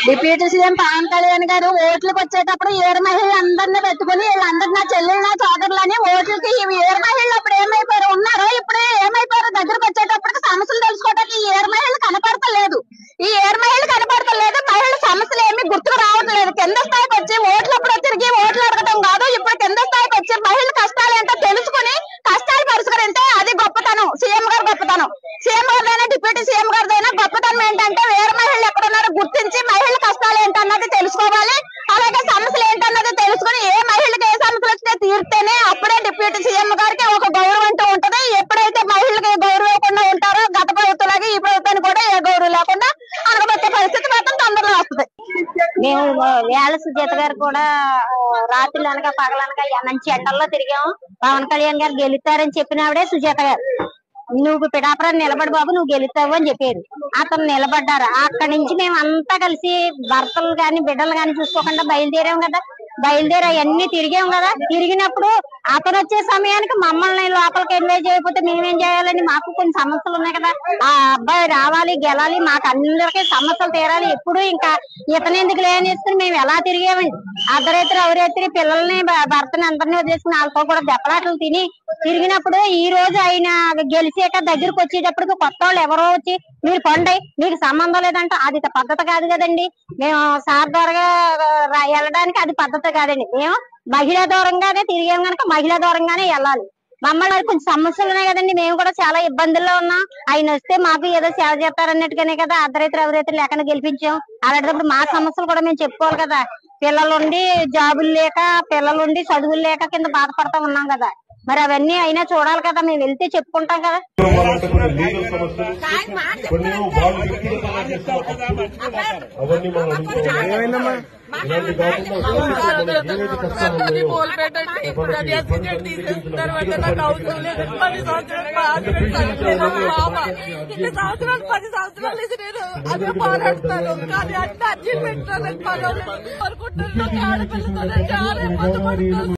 Deputy CM Pawan Kalyan గారు ఓట్లకు వచ్చేటప్పుడు ఏడు మహిళలందరినీ పెట్టుకుని వీళ్ళందరూ నా చెల్లెలు నా సోదరులని ఓట్లకి ఈ ఏడు మహిళలు అప్పుడు ఏమైపోయారు ఉన్నారో ఇప్పుడు ఏమైపోయారు దగ్గరకు వచ్చేటప్పటికి సమస్యలు తెలుసుకోవడానికి ఈ ఏడు మహిళలు కనపడతలేదు. ఈ ఏడు మహిళలు కనపడతలేదు. మహిళల సమస్యలు ఏమీ గుర్తుకు రావట్లేదు. కింద స్థాయికి వచ్చి ఓట్లప్పుడు తిరిగి ఓట్లు అడగడం కాదు, ఇప్పుడు కింద స్థాయికి వచ్చి మహిళల కష్టాలు ఏంటో తెలుసుకుని కష్టాలు పరిష్కరిస్తే అది గొప్పతనం. సీఎం గారు గొప్పతనం, సీఎం గారిదైనా డిప్యూటీ సీఎం గారిదైనా గొప్పతనం ఏంటంటే వేరే మహిళలు ఎక్కడున్నారో గుర్తించి మహిళల కష్టాలు ఏంటన్నది తెలుసుకోవాలి. అలాగే సమస్యలు ఏంటన్నది తెలుసుకుని ఏ మహిళకి ఏ సమస్యలు వచ్చినా తీరితేనే అప్పుడే డిప్యూటీ సీఎం గారికి ఒక గౌరవం అంటూ ఉంటది. ఎప్పుడైతే మహిళలకి గౌరవం లేకుండా ఉంటారో గత ప్రభుత్వాలకి ఈ ప్రభుత్వానికి కూడా ఏ గౌరవం లేకుండా అనగబెట్టే పరిస్థితి మాత్రం తొందరలో వస్తుంది. మేము వేళ సుజాత గారు కూడా రాత్రులు అనగా పగలనగా మంచి ఎండల్లో తిరిగాము. పవన్ కళ్యాణ్ గారు గెలుస్తారని చెప్పినప్పుడే సుజాత గారు నువ్వు పిఠాపురం నిలబడి బాబు నువ్వు గెలుస్తావు అని చెప్పారు. అతను నిలబడ్డారు. అక్కడి నుంచి మేము అంతా కలిసి భర్తలు గాని బిడ్డలు గాని చూసుకోకుండా బయలుదేరాం కదా. బయలుదేరి అవన్నీ తిరిగాం కదా. తిరిగినప్పుడు అతను వచ్చే సమయానికి మమ్మల్ని లోపలికి ఎన్వై చేయకపోతే మేమేం చేయాలని మాకు కొన్ని సమస్యలు ఉన్నాయి కదా. ఆ అబ్బాయి రావాలి గెలాలి, మాకు అందరికీ సమస్యలు తీరాలి. ఎప్పుడు ఇంకా ఇతను ఎందుకు లేనేసుకుని మేము ఎలా తిరిగామండి. అర్ధరాత్రి అవరాత్రి పిల్లల్ని భర్తని అందరినీ వదిలేసుకుని వాళ్ళతో కూడా దెబ్బలాటలు తిని తిరిగినప్పుడు ఈ రోజు ఆయన గెలిచాక దగ్గరకు వచ్చేటప్పటికి కొత్త వాళ్ళు ఎవరో వచ్చి మీరు పండి మీకు సంబంధం లేదంటే అది పద్ధతి కాదు కదండి. మేము సార్ ద్వారా వెళ్ళడానికి అది పద్ధతి కాదండి. మేము మహిళా దూరంగానే తిరిగాం కనుక మహిళా దూరంగానే వెళ్ళాలి. మమ్మల్ని కొంచెం సమస్యలు ఉన్నాయి కదండి. మేము కూడా చాలా ఇబ్బందుల్లో ఉన్నాం. ఆయన వస్తే మాకు ఏదో సేవ చేస్తారన్నట్టుగానే కదా అర్ధరాత్రి అవరాత్రి లేకుండా గెలిపించాం. అలాంటప్పుడు మా సమస్యలు కూడా మేము చెప్పుకోవాలి కదా. పిల్లలుండి జాబులు లేక పిల్లలుండి చదువులు లేక కింద బాధపడతా ఉన్నాం కదా. మరి అవన్నీ అయినా చూడాలి కదా. మేము వెళ్తే చెప్పుకుంటాం కదా. పోరాడుతాను.